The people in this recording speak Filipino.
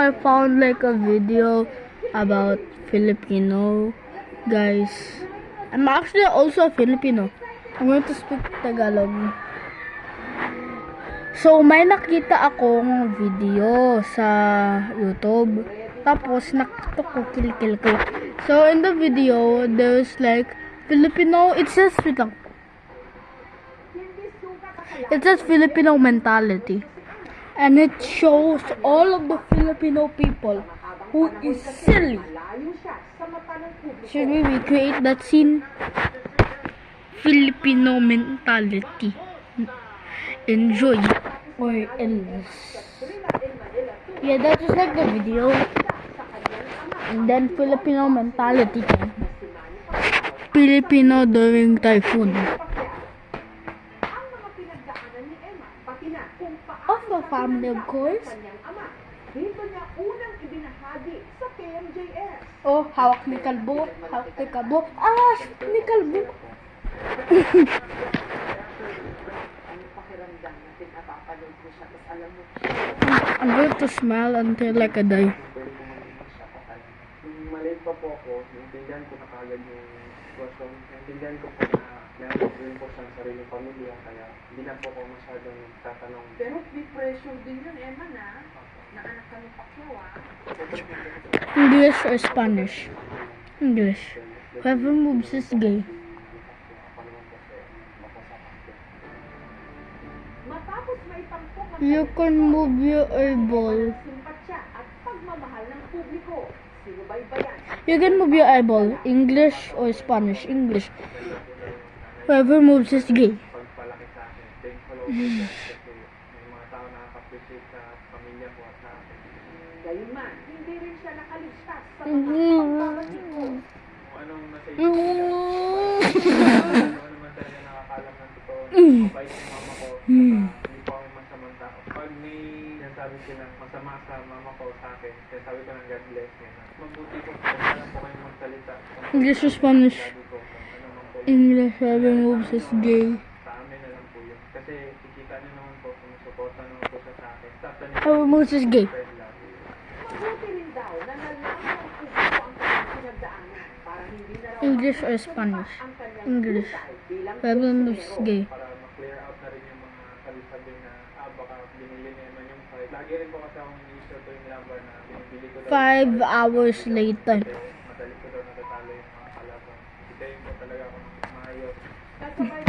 I found like a video about Filipino guys. I'm actually also a Filipino. I'm going to speak Tagalog. So, may nakita akong video sa YouTube. Tapos, nakita ko, kilikil ko. So, in the video, there's like Filipino, it says Filipino mentality. And it shows all of the Filipino people who is silly. Should we recreate that scene? Filipino mentality. Enjoy or else. Yeah, that's just like the video. And then Filipino mentality. Filipino during typhoon. Of the family, of course. Oh, hawak ni kalbo. Hawak ni kalbo. Ah, ni kalbo. I'm going to smile until like I die. Maliit pa po ako, naintindihan ko na kagad yung sitwasyon. Naintindihan ko po na meron rin po siyang sariling pamilya, kaya hindi na po ako masyadong tatanong. Pero may pressure din yun, Emma, na anak ka ni Pacquiao, English or Spanish? English. Whoever moves is gay. matapos maitampok ang You can move your eyeball. simpatsya at pagmamahal ng publiko. Sinubaybayan. You can move your eyeball. English or Spanish? English. Whoever moves is gay. Pagpalaki sa akin, thankful ako po kasi may mga tao na nakaka-appreciate sa pamilya ko at sa akin. Gayunman, hindi rin siya nakaligtas sa mga Mm. pagbabatiko. Kung anong nasa isip niya, ano naman talaga nakakalam ng totoo. Mabait yung mama ko, saka hindi po ako masamang tao. Pag may nasabi silang masama sa mama ko sa akin, kaya sabi ko ng God bless niya. Mabuti ko po, alam po kayong magsalita. English or Spanish? Sabi ko, kung ano man po English. Whoever moves is gay. sa amin na lang po yun. Kasi kikita niyo naman po, sumusuporta naman po siya sa akin. Sakta niyo Whoever moves is gay. friend love. Mabuti rin daw na nalaman ng publiko ang kanyang pinagdaanan para hindi na raw English or Spanish? ang kanyang English. buhay bilang Whoever moves is gay. Para ma-clear out na rin yung mga sabi-sabi na baka binili ni Eman yung fight. Lagi rin po kasi akong iniisyo to yung laban na binibili ko daw. 5 hours later. Madali ko daw natatalo yung mga kalaban. Hindi po talaga ako maayos. kasabay